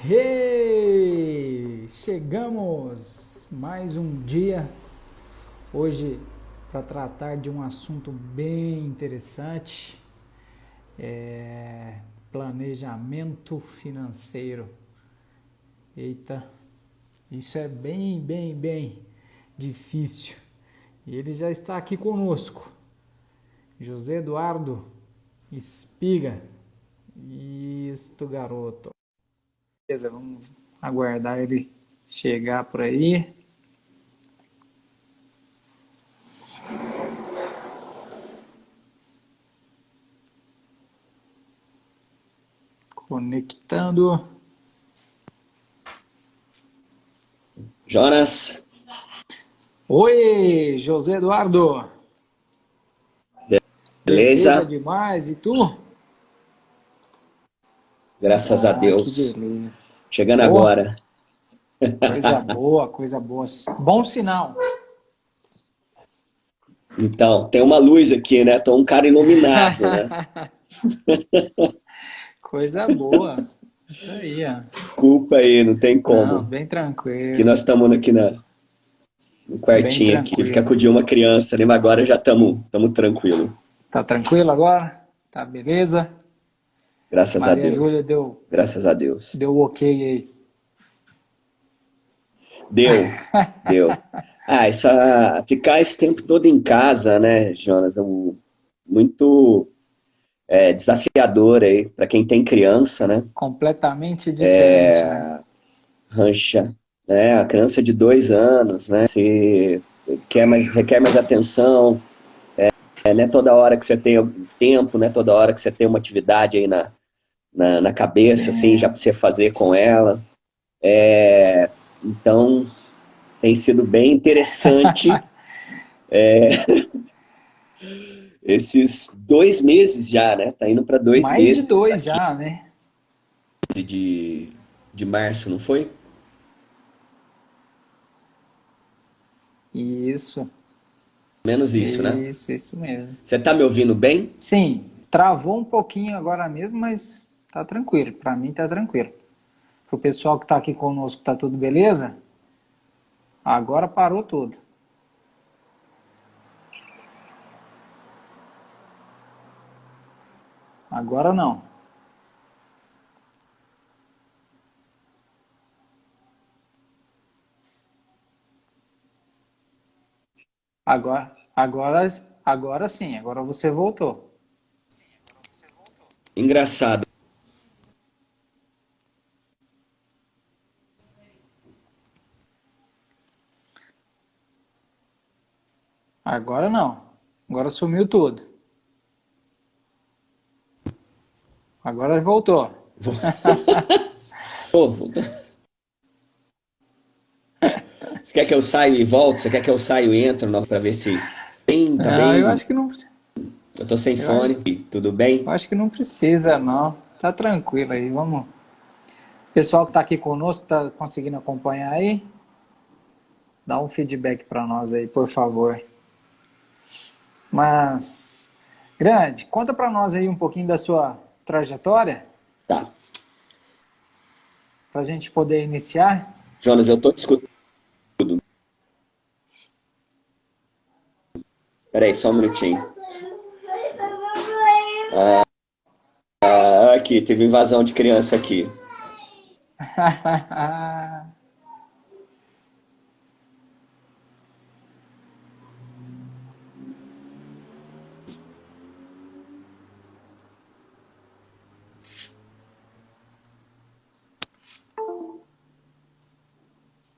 Hey! Chegamos! Mais um dia, hoje para tratar de um assunto bem interessante, planejamento financeiro. Eita, isso é bem difícil. E ele já está aqui conosco, José Eduardo Espiga. Isto, garoto. Beleza, vamos aguardar ele chegar por aí. Conectando. Jonas, Oi, José Eduardo. Beleza beleza? demais, e tu? Graças a Que Deus. beleza. Chegando Ó, agora. coisa boa, coisa boa. Bom sinal. Então, tem uma luz aqui, né? Tô um cara iluminado, né? Coisa boa. Isso aí, ó. Desculpa aí, não tem Não, como. bem Que tranquilo. nós estamos aqui no Bem quartinho aqui. Tive que tranquilo. acudir uma criança, né? Mas agora já estamos tranquilo. Tá tranquilo agora? Tá beleza? Graças a Maria Deus. Júlia Graças a Deus. deu ok aí. Deu. Ficar esse tempo todo em casa, né, Jonas? Muito desafiador aí para quem tem criança, né? Completamente diferente, né? Rancha, né? A criança de 2 anos, né? Se requer mais atenção, não é toda hora que você tem tempo, não é toda hora que você tem uma atividade aí na cabeça, assim, já Sim. para você fazer com ela. Então, tem sido bem interessante esses 2 meses já, né? Tá indo para dois Mais de meses dois aqui já, né? de março, não foi? Isso, Menos isso, né? isso mesmo. Você tá me ouvindo bem? Sim, travou um pouquinho agora mesmo, mas tá tranquilo. Para mim tá tranquilo. Pro pessoal que tá aqui conosco, tá tudo beleza? Agora parou tudo. Agora não. Agora sim, agora você voltou. Engraçado. Agora não. Agora sumiu tudo. Agora voltou. Você quer que eu saia e volte? Você quer que eu saia e entro para ver se tá Não, eu bem? acho que não. Eu tô sem Eu, fone, tudo bem? eu acho que não precisa, não. Tá tranquilo aí, vamos. Pessoal que está aqui conosco, está conseguindo acompanhar aí? Dá um feedback para nós aí, por favor. Mas, Grande, conta para nós aí um pouquinho da sua trajetória, Tá. para a gente poder iniciar. Jonas, eu tô te escutando. Peraí, só um minutinho. Aqui, teve invasão de criança aqui.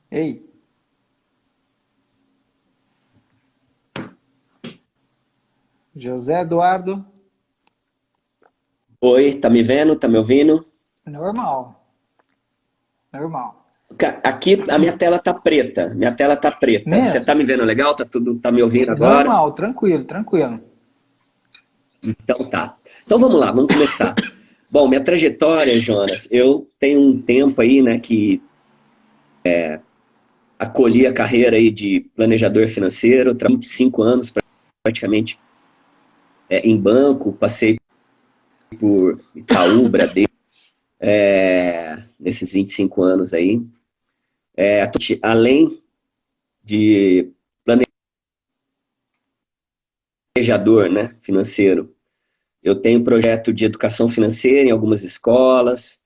Ei, José Eduardo, Oi, tá me vendo? Tá me ouvindo? normal, normal. Aqui a minha tela tá preta. Minha tela tá preta. Você Mesmo? tá me vendo legal? Tá me ouvindo agora? Normal, tranquilo, tranquilo. Então tá. Então vamos lá, vamos começar. Bom, minha trajetória, Jonas, eu tenho um tempo aí, né, que acolhi a carreira aí de planejador financeiro, 25 anos praticamente em banco, passei por Itaú, Bradesco, nesses 25 anos aí. Além de planejador, né, financeiro, eu tenho projeto de educação financeira em algumas escolas.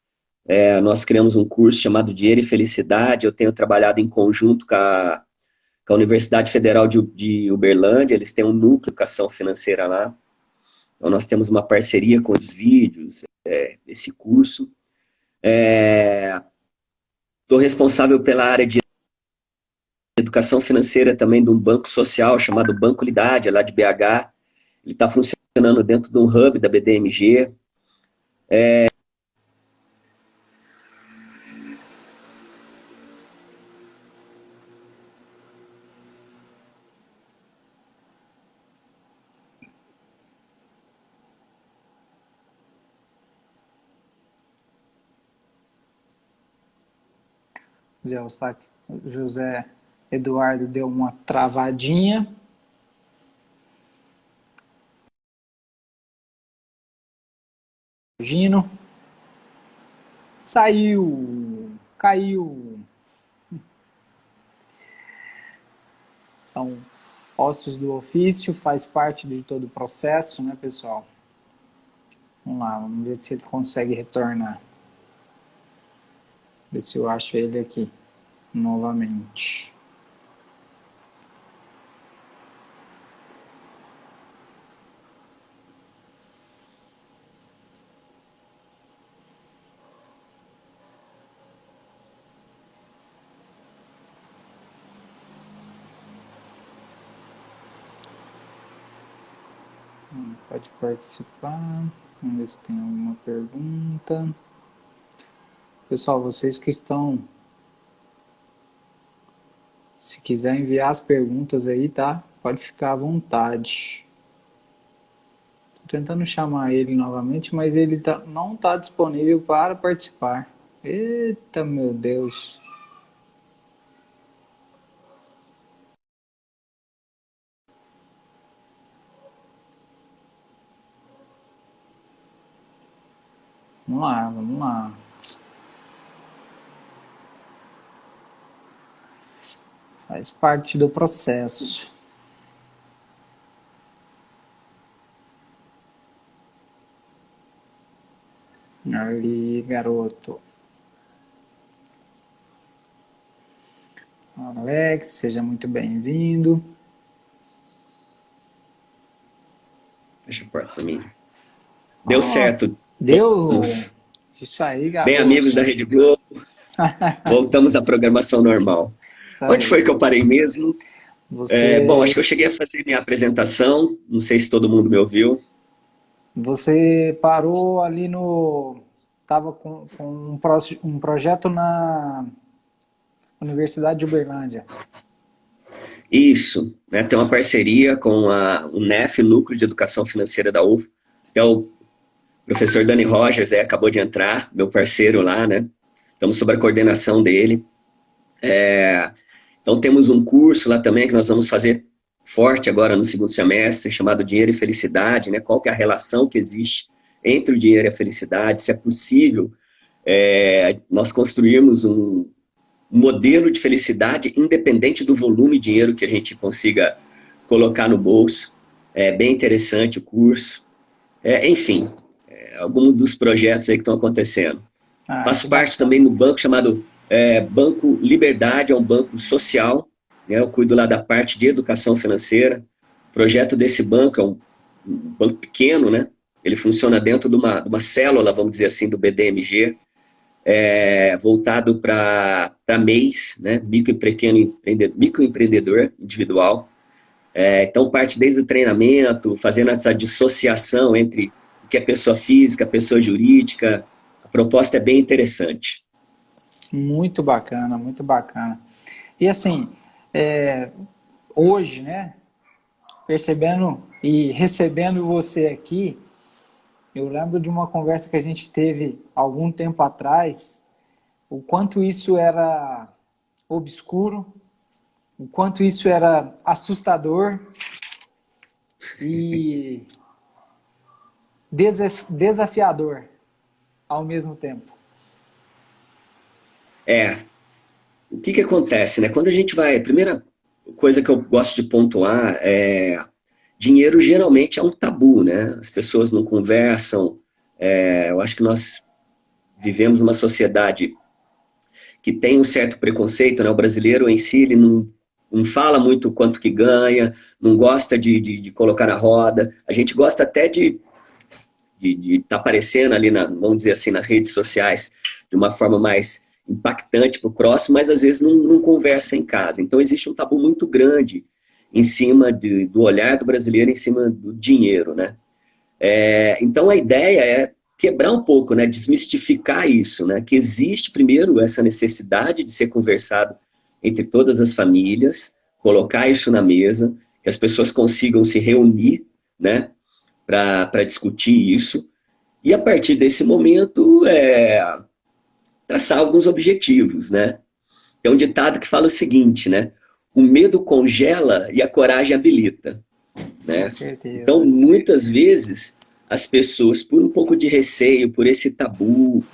Nós criamos um curso chamado Dinheiro e Felicidade. Eu tenho trabalhado em conjunto com a Universidade Federal de Uberlândia. Eles têm um núcleo de educação financeira lá. Então, nós temos uma parceria com os vídeos, esse curso. Estou responsável pela área de educação financeira também de um banco social chamado Banco Lidade, lá de BH. Ele está funcionando dentro de um hub da BDMG. José Eduardo deu uma travadinha. Gino. Saiu. Caiu. São ossos do ofício, faz parte de todo o processo, né, pessoal? Vamos lá, vamos ver se ele consegue retornar. Ver se eu acho ele aqui novamente. Pode participar. Vamos ver se tem alguma pergunta. Pessoal, vocês que estão... Se quiser enviar as perguntas aí, tá? Pode ficar à vontade. Tô tentando chamar ele novamente, mas ele não tá disponível para participar. Eita, meu Deus. Vamos lá, vamos lá. Faz parte do processo. Ali, garoto. Alex, seja muito bem-vindo. Fecha a porta para mim. Deu certo. Deu. Isso aí, garoto. Bem amigos da Rede Globo. Voltamos à programação normal. Onde foi que eu parei mesmo? Bom, acho que eu cheguei a fazer minha apresentação. Não sei se todo mundo me ouviu. Você parou ali no... Estava com um projeto na Universidade de Uberlândia. Isso, né? Tem uma parceria com o NEF, Núcleo de Educação Financeira da UF, que é o professor Dani Rogers, acabou de entrar, meu parceiro lá, né? Estamos sob a coordenação dele. Então temos um curso lá também que nós vamos fazer forte agora no segundo semestre, chamado Dinheiro e Felicidade, né? Qual que é a relação que existe entre o dinheiro e a felicidade, se é possível nós construirmos um modelo de felicidade independente do volume de dinheiro que a gente consiga colocar no bolso. É bem interessante o curso. Enfim, alguns dos projetos aí que estão acontecendo. Faço parte também do banco chamado Banco Liberdade, é um banco social, né? Eu cuido lá da parte de educação financeira. O projeto desse banco é um banco pequeno, né? Ele funciona dentro de uma célula, vamos dizer assim, do BDMG, voltado para MEIs, né? Microempreendedor individual. Então, parte desde o treinamento, fazendo essa dissociação entre o que é pessoa física, pessoa jurídica. A proposta é bem interessante. Muito bacana, muito bacana. E assim, hoje, né, percebendo e recebendo você aqui, eu lembro de uma conversa que a gente teve algum tempo atrás, o quanto isso era obscuro, o quanto isso era assustador e desafiador ao mesmo tempo. É, o que que acontece, né? Quando a gente vai, a primeira coisa que eu gosto de pontuar é dinheiro geralmente é um tabu, né? As pessoas não conversam. Eu acho que nós vivemos uma sociedade que tem um certo preconceito, né? O brasileiro em si, ele não fala muito quanto que ganha, não gosta de colocar na roda. A gente gosta até de estar aparecendo ali, vamos dizer assim, nas redes sociais de uma forma mais impactante para o próximo, mas às vezes não conversa em casa. Então existe um tabu muito grande em cima do olhar do brasileiro em cima do dinheiro, né? Então a ideia é quebrar um pouco, né? Desmistificar isso, né? Que existe primeiro essa necessidade de ser conversado entre todas as famílias, colocar isso na mesa, que as pessoas consigam se reunir, né? Para discutir isso. E a partir desse momento, traçar alguns objetivos, né? Tem um ditado que fala o seguinte, né? O medo congela e a coragem habilita, Com né? Então, certeza. muitas vezes, as pessoas, por um pouco de receio, por esse tabu,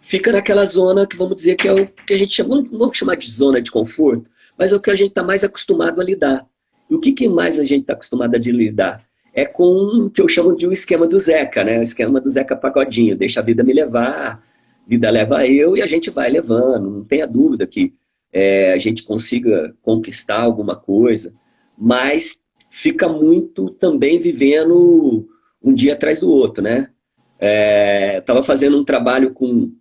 fica naquela zona que vamos dizer que é o que a gente chama, não vamos chamar de zona de conforto, mas é o que a gente está mais acostumado a lidar. E o que mais a gente está acostumado a lidar? É com o que eu chamo de um esquema do Zeca, né? O esquema do Zeca Pagodinho. Deixa a vida me levar, a vida leva eu e a gente vai levando. Não tenha dúvida que a gente consiga conquistar alguma coisa, mas fica muito também vivendo um dia atrás do outro, né? Estava fazendo um trabalho com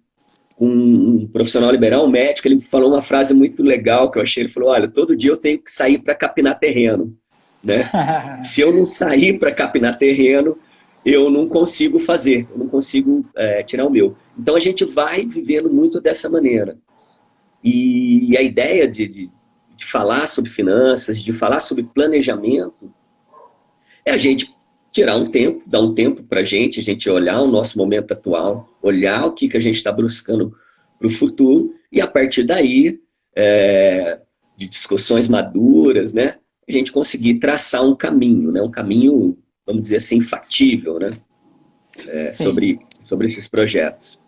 um profissional liberal, um médico, ele falou uma frase muito legal que eu achei, ele falou, olha, todo dia eu tenho que sair para capinar terreno, né? Se eu não sair para capinar terreno, eu não consigo fazer, eu não consigo tirar o meu. Então a gente vai vivendo muito dessa maneira. E a ideia de falar sobre finanças, de falar sobre planejamento, é a gente tirar um tempo, dar um tempo para a gente olhar o nosso momento atual, olhar o que a gente está buscando para o futuro, e a partir daí, de discussões maduras, né, a gente conseguir traçar um caminho, né, um caminho, vamos dizer assim, factível, né, Sim. sobre esses projetos.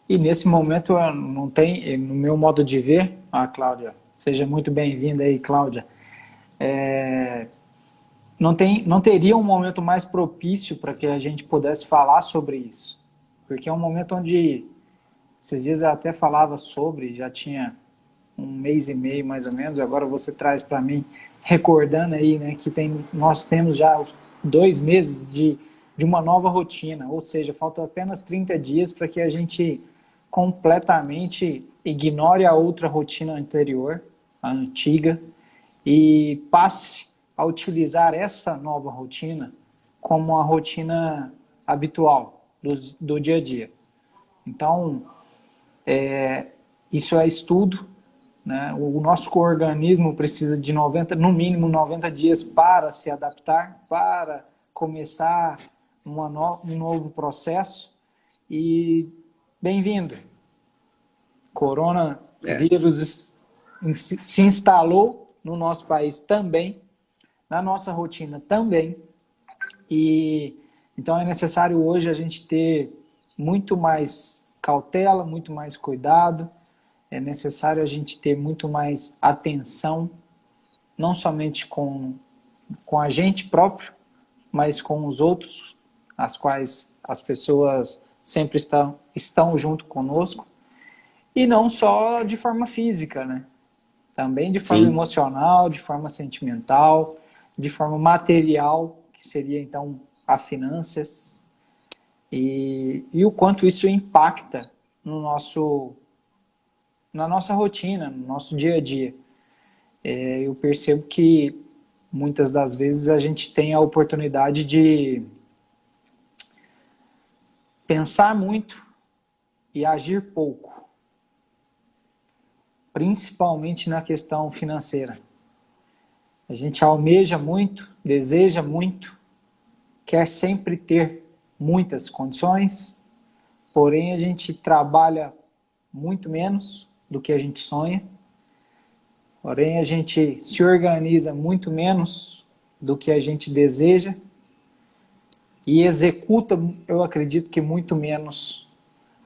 E nesse momento não tem, no meu modo de ver, Cláudia, seja muito bem-vinda aí, Cláudia. Não teria um momento mais propício para que a gente pudesse falar sobre isso. Porque é um momento onde, esses dias eu até falava sobre, já tinha um mês e meio mais ou menos, agora você traz para mim, recordando aí, né, que nós temos já 2 meses de uma nova rotina, ou seja, falta apenas 30 dias para que a gente completamente ignore a outra rotina anterior, a antiga, e passe a utilizar essa nova rotina como a rotina habitual do dia a dia. Então, isso é estudo, né? O nosso organismo precisa de no mínimo 90 dias para se adaptar, para começar um novo processo. E bem-vindo. É, Coronavírus se instalou no nosso país também, na nossa rotina também. E então é necessário hoje a gente ter muito mais cautela, muito mais cuidado. É necessário a gente ter muito mais atenção, não somente com a gente próprio, mas com os outros, as quais as pessoas sempre estão junto conosco. E não só de forma física, né? Também de forma sim, emocional, de forma sentimental, de forma material, que seria então a finanças, e o quanto isso impacta na nossa rotina, no nosso dia a dia. Eu percebo que muitas das vezes a gente tem a oportunidade de pensar muito e agir pouco, principalmente na questão financeira. A gente almeja muito, deseja muito, quer sempre ter muitas condições, porém a gente trabalha muito menos do que a gente sonha, porém a gente se organiza muito menos do que a gente deseja e executa, eu acredito que muito menos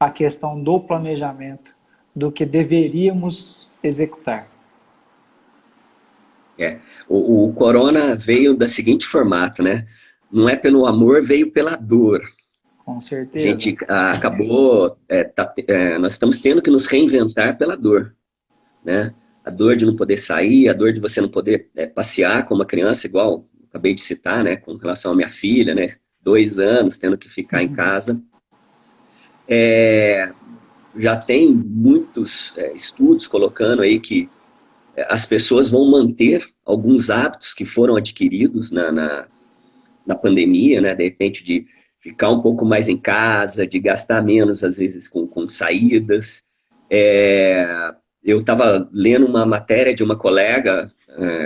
a questão do planejamento do que deveríamos executar. O corona veio da seguinte formato, né? Não é pelo amor, veio pela dor. Com A certeza. gente acabou, nós estamos tendo que nos reinventar pela dor, né? A dor de não poder sair, a dor de você não poder passear com uma criança, igual acabei de citar, né? Com relação à minha filha, né? 2 anos tendo que ficar em casa. Já tem muitos estudos colocando aí que as pessoas vão manter alguns hábitos que foram adquiridos na pandemia, né? De repente de ficar um pouco mais em casa, de gastar menos, às vezes, com saídas. Eu estava lendo uma matéria de uma colega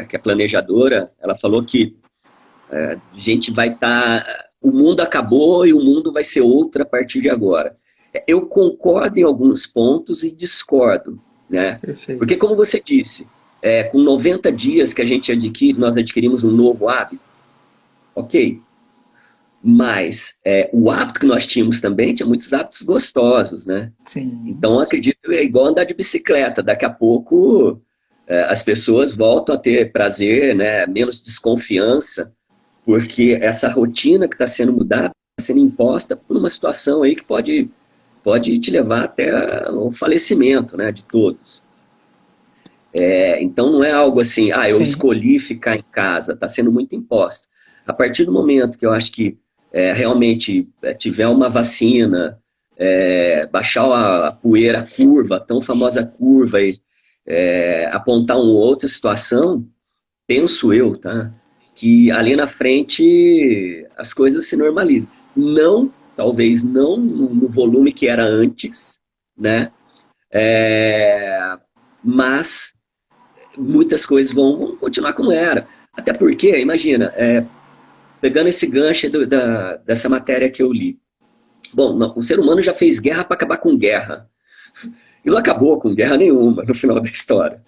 que é planejadora, ela falou que a gente vai estar... o mundo acabou e o mundo vai ser outro a partir de agora. Eu concordo em alguns pontos e discordo, né? Perfeito. Porque, como você disse, com 90 dias que a gente nós adquirimos um novo hábito, ok? Mas o hábito que nós tínhamos também tinha muitos hábitos gostosos, né? Sim. Então, acredito que é igual andar de bicicleta. Daqui a pouco as pessoas voltam a ter prazer, né? Menos desconfiança, porque essa rotina que está sendo mudada, está sendo imposta por uma situação aí que pode te levar até o falecimento, né? De todos. Então, não é algo assim, eu Sim. escolhi ficar em casa. Está sendo muito imposta. A partir do momento que eu acho que realmente tiver uma vacina, baixar a poeira, a curva, a tão famosa curva, e apontar uma outra situação, penso eu, tá? Que ali na frente as coisas se normalizam. Não, talvez não no volume que era antes, né? Mas muitas coisas vão continuar como era. Até porque, imagina, pegando esse gancho dessa matéria que eu li. Bom, o ser humano já fez guerra para acabar com guerra. E não acabou com guerra nenhuma no final da história,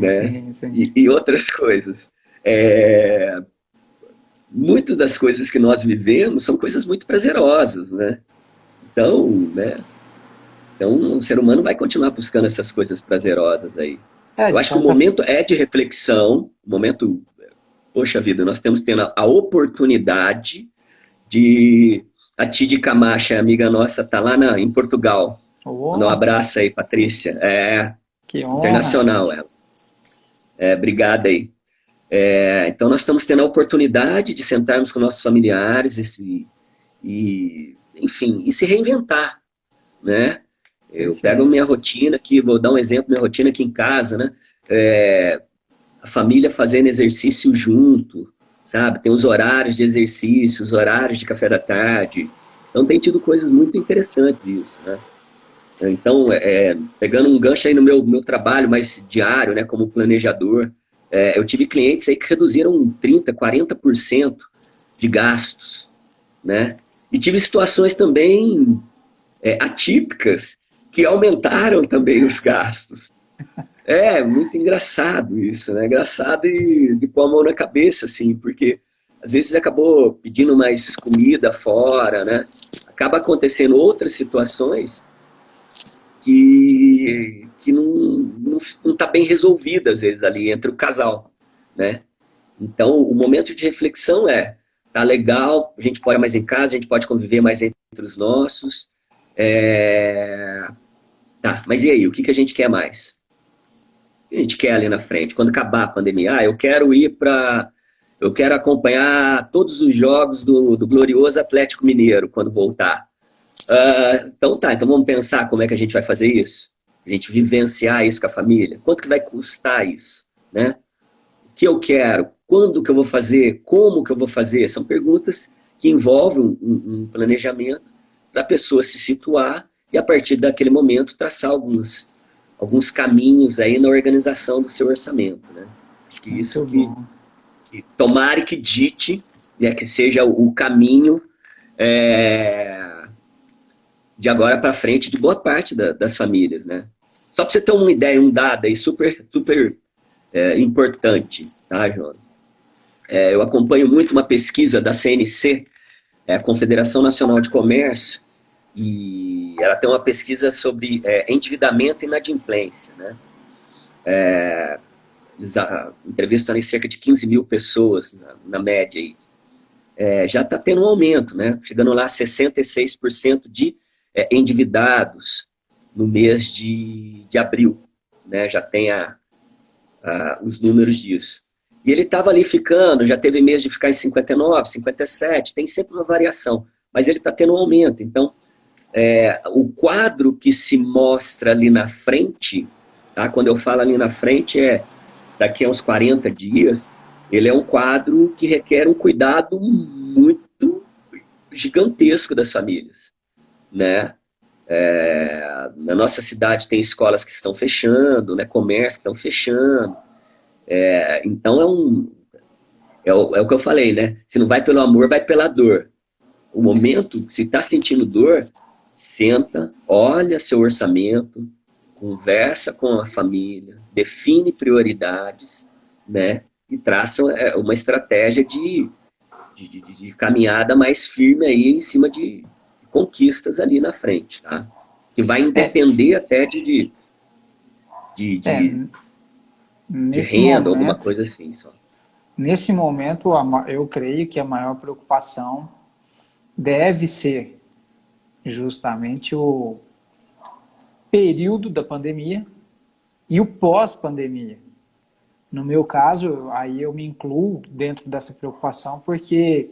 né? Sim, sim. E outras coisas. Muitas das coisas que nós vivemos são coisas muito prazerosas, né? Então, o ser humano vai continuar buscando essas coisas prazerosas aí. Eu acho que o momento é de reflexão, o momento... Poxa vida, nós estamos tendo a oportunidade de... A Tide Camacho, amiga nossa, está lá em Portugal. Manda um abraço aí, Patrícia. Que honra. Internacional ela. Obrigada aí. Então nós estamos tendo a oportunidade de sentarmos com nossos familiares enfim, e se reinventar, né? Eu pego minha rotina aqui, vou dar um exemplo, minha rotina aqui em casa, né? A família fazendo exercício junto, sabe? Tem os horários de exercício, os horários de café da tarde. Então tem tido coisas muito interessantes disso, né? Então, pegando um gancho aí no meu trabalho mais diário, né, como planejador, eu tive clientes aí que reduziram 30%, 40% de gastos, né? E tive situações também atípicas que aumentaram também os gastos. Muito engraçado isso, né? Engraçado e de pôr a mão na cabeça, assim, porque às vezes acabou pedindo mais comida fora, né? Acaba acontecendo outras situações que não está bem resolvida, às vezes, ali entre o casal, né? Então, o momento de reflexão tá legal, a gente pode ir mais em casa, a gente pode conviver mais entre os nossos. Tá, mas e aí, o que a gente quer mais? O que a gente quer ali na frente? Quando acabar a pandemia, eu quero eu quero acompanhar todos os jogos do glorioso Atlético Mineiro quando voltar. Então vamos pensar como é que a gente vai fazer isso? A gente vivenciar isso com a família? Quanto que vai custar isso? Né? O que eu quero? Quando que eu vou fazer? Como que eu vou fazer? São perguntas que envolvem um planejamento para a pessoa se situar e, a partir daquele momento, traçar alguns caminhos aí na organização do seu orçamento. Né? Acho que isso que tomara que dite, né, que seja o caminho de agora para frente de boa parte das famílias, né? Só para você ter uma ideia, um dado aí super, super importante, tá, João? Eu acompanho muito uma pesquisa da CNC, a Confederação Nacional de Comércio, e ela tem uma pesquisa sobre endividamento e inadimplência, né? Eles entrevistaram cerca de 15 mil pessoas na média aí. Já está tendo um aumento, né? Chegando lá a 66% de endividados no mês de abril, né? Já tem os números disso. E ele estava ali ficando, já teve mês de ficar em 59, 57, tem sempre uma variação, mas ele está tendo um aumento. Então, o quadro que se mostra ali na frente, tá? Quando eu falo ali na frente, daqui a uns 40 dias, ele é um quadro que requer um cuidado muito gigantesco das famílias, né? Na nossa cidade tem escolas que estão fechando, né? Comércios que estão fechando. Então é o que eu falei, né? Se não vai pelo amor, vai pela dor. O momento, se está sentindo dor, senta, olha seu orçamento, conversa com a família, define prioridades, né? E traça uma estratégia de caminhada mais firme aí em cima de conquistas ali na frente, tá? Que vai depender até de Nesse renda, alguma momento, coisa assim. Só. nesse momento, eu creio que a maior preocupação deve ser justamente o período da pandemia e o pós-pandemia. No meu caso, aí eu me incluo dentro dessa preocupação porque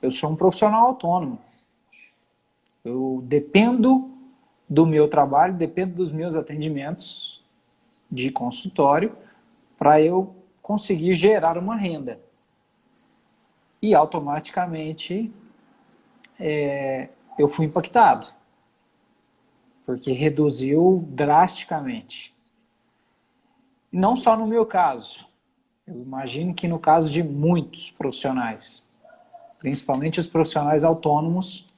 eu sou um profissional autônomo. Eu dependo do meu trabalho, dependo dos meus atendimentos de consultório para eu conseguir gerar uma renda. E automaticamente eu fui impactado, porque reduziu drasticamente. Não só no meu caso, eu imagino que no caso de muitos profissionais, principalmente os profissionais autônomos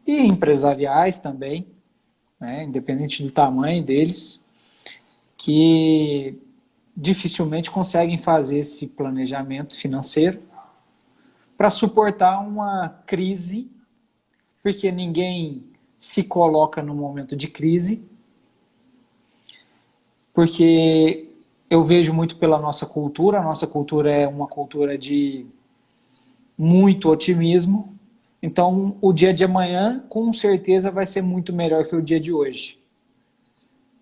e empresariais também, né, independente do tamanho deles, que dificilmente conseguem fazer esse planejamento financeiro para suportar uma crise, porque ninguém se coloca no momento de crise, porque eu vejo muito pela nossa cultura, a nossa cultura é uma cultura de muito otimismo, então o dia de amanhã com certeza vai ser muito melhor que o dia de hoje.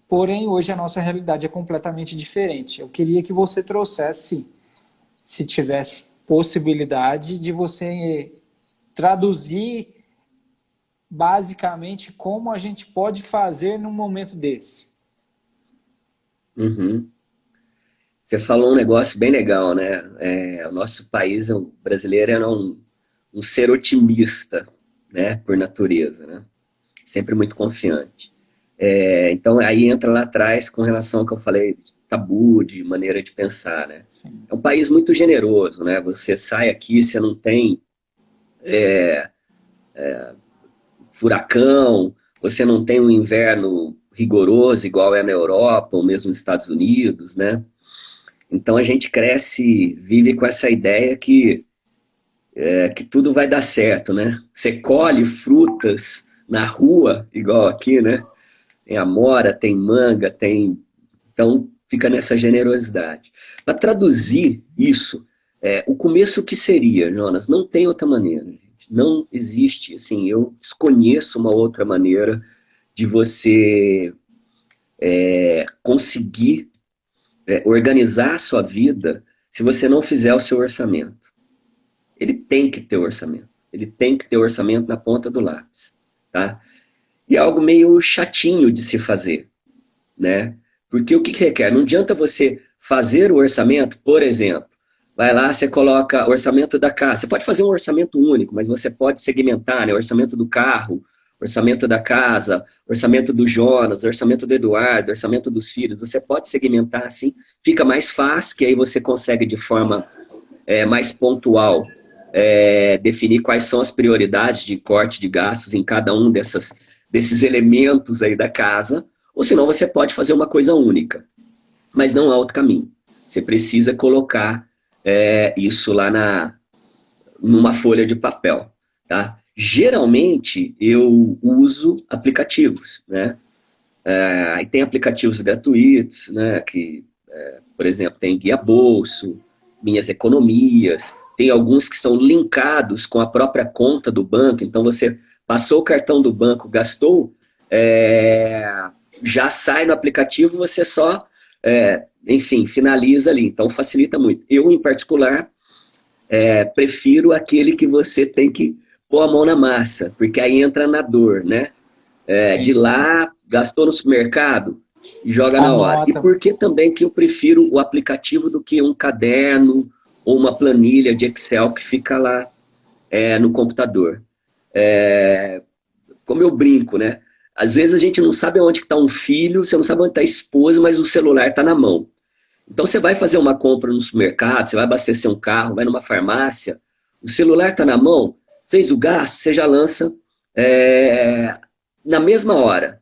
Porém, hoje a nossa realidade é completamente diferente. Eu queria que você trouxesse, se tivesse possibilidade, de você traduzir basicamente como a gente pode fazer num momento desse. Uhum. Você falou um negócio bem legal, né? O nosso país, o brasileiro, era um ser otimista, né? Por natureza, né? Sempre muito confiante. Então, aí entra lá atrás com relação ao que eu falei, de tabu, de maneira de pensar, né? Sim. É um país muito generoso, né? Você sai aqui, você não tem furacão, você não tem um inverno rigoroso igual é na Europa ou mesmo nos Estados Unidos, né? Então a gente cresce, vive com essa ideia que tudo vai dar certo, né? Você colhe frutas na rua, igual aqui, né? Tem amora, tem manga, tem... Então fica nessa generosidade. Para traduzir isso, o começo que seria, Jonas? Não tem outra maneira, gente. Não existe, assim, eu desconheço uma outra maneira de você conseguir organizar a sua vida se você não fizer o seu orçamento. Ele tem que ter orçamento. Ele tem que ter orçamento na ponta do lápis. Tá? E é algo meio chatinho de se fazer. Né? Porque o que requer? Não adianta você fazer o orçamento, por exemplo, vai lá, você coloca orçamento da casa. Você pode fazer um orçamento único, mas você pode segmentar, né? Orçamento do carro, orçamento da casa, orçamento do Jonas, orçamento do Eduardo, orçamento dos filhos. Você pode segmentar assim, fica mais fácil, que aí você consegue de forma mais pontual definir quais são as prioridades de corte de gastos em cada um desses elementos aí da casa, ou senão você pode fazer uma coisa única. Mas não há outro caminho. Você precisa colocar isso lá numa folha de papel. Tá? Geralmente, eu uso aplicativos, né? Aí tem aplicativos gratuitos, né? Que, por exemplo, tem Guia Bolso, Minhas Economias, tem alguns que são linkados com a própria conta do banco, então você passou o cartão do banco, gastou, já sai no aplicativo, você só, enfim, finaliza ali, então facilita muito. Eu, em particular, prefiro aquele que você tem que pôr a mão na massa, porque aí entra na dor, né? De Sim, sim. lá, gastou no supermercado, joga na hora. E Anota. por que também que eu prefiro o aplicativo do que um caderno ou uma planilha de Excel que fica lá no computador? Como eu brinco, né? Às vezes a gente não sabe onde está um filho, você não sabe onde está a esposa, mas o celular está na mão. Então você vai fazer uma compra no supermercado, você vai abastecer um carro, vai numa farmácia, o celular está na mão, fez o gasto, você já lança na mesma hora.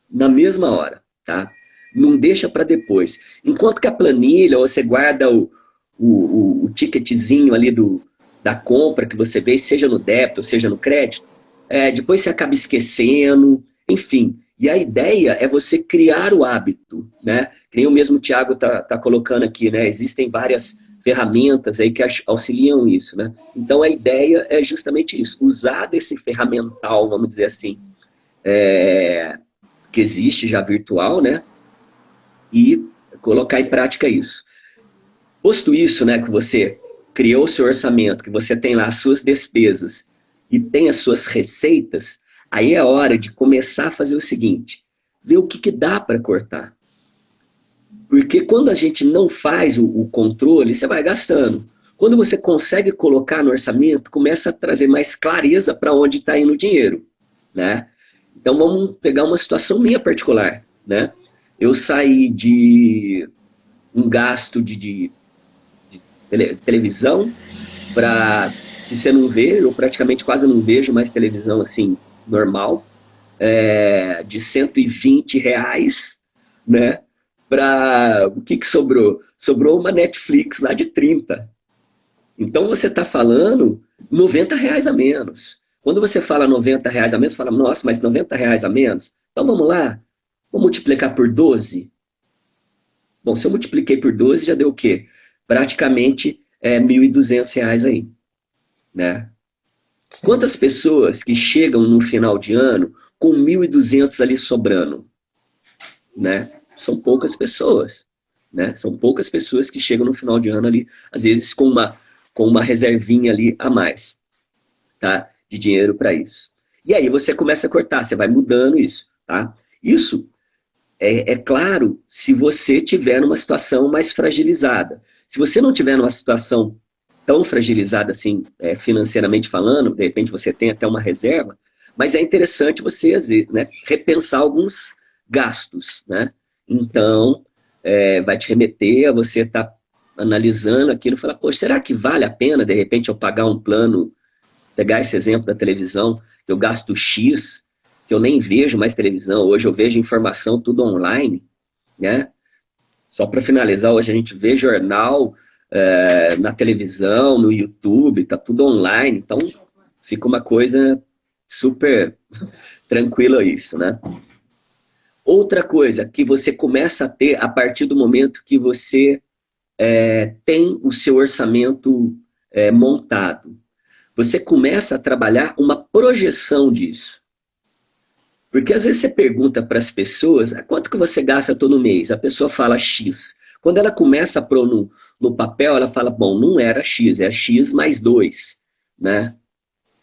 Na mesma hora, tá? Não deixa para depois. Enquanto que a planilha, você guarda o ticketzinho ali da compra que você fez, seja no débito, seja no crédito, depois você acaba esquecendo, enfim. E a ideia é você criar o hábito, né? Que nem o mesmo Thiago tá colocando aqui, né? Existem várias ferramentas aí que auxiliam isso, né? Então a ideia é justamente isso, usar desse ferramental, vamos dizer assim, que existe já virtual, né? E colocar em prática isso. Posto isso, né, que você criou o seu orçamento, que você tem lá as suas despesas e tem as suas receitas, aí é hora de começar a fazer o seguinte, ver o que dá para cortar. Porque quando a gente não faz o controle, você vai gastando. Quando você consegue colocar no orçamento, começa a trazer mais clareza para onde está indo o dinheiro, né? Então vamos pegar uma situação minha particular, né? Eu saí de um gasto de televisão para, se você não vê, eu praticamente quase não vejo mais televisão assim, normal, de R$ 120, né? Para o que sobrou? Sobrou uma Netflix lá de 30. Então você está falando R$ 90 a menos. Quando você fala R$ 90 a menos, você fala, nossa, mas R$ 90 a menos? Então vamos lá, vou multiplicar por 12. Bom, se eu multipliquei por 12, já deu o quê? Praticamente R$ 1.200 aí, né? Sim, Quantas sim. pessoas que chegam no final de ano com 1.200 ali sobrando, né? São poucas pessoas, né? São poucas pessoas que chegam no final de ano ali, às vezes com uma reservinha ali a mais, tá? De dinheiro para isso. E aí você começa a cortar, você vai mudando isso, tá? Isso é claro se você tiver numa situação mais fragilizada. Se você não tiver numa situação tão fragilizada assim, financeiramente falando, de repente você tem até uma reserva, mas é interessante você, né, repensar alguns gastos, né? Então, vai te remeter a você estar analisando aquilo e falar, poxa, será que vale a pena, de repente, eu pagar um plano, pegar esse exemplo da televisão, que eu gasto X, que eu nem vejo mais televisão, hoje eu vejo informação tudo online, né? Só para finalizar, hoje a gente vê jornal na televisão, no YouTube, tá tudo online, então fica uma coisa super tranquila isso, né? Outra coisa que você começa a ter a partir do momento que você tem o seu orçamento montado. Você começa a trabalhar uma projeção disso. Porque às vezes você pergunta para as pessoas, quanto que você gasta todo mês? A pessoa fala X. Quando ela começa a pôr no papel, ela fala, bom, não era X, é X mais 2, né?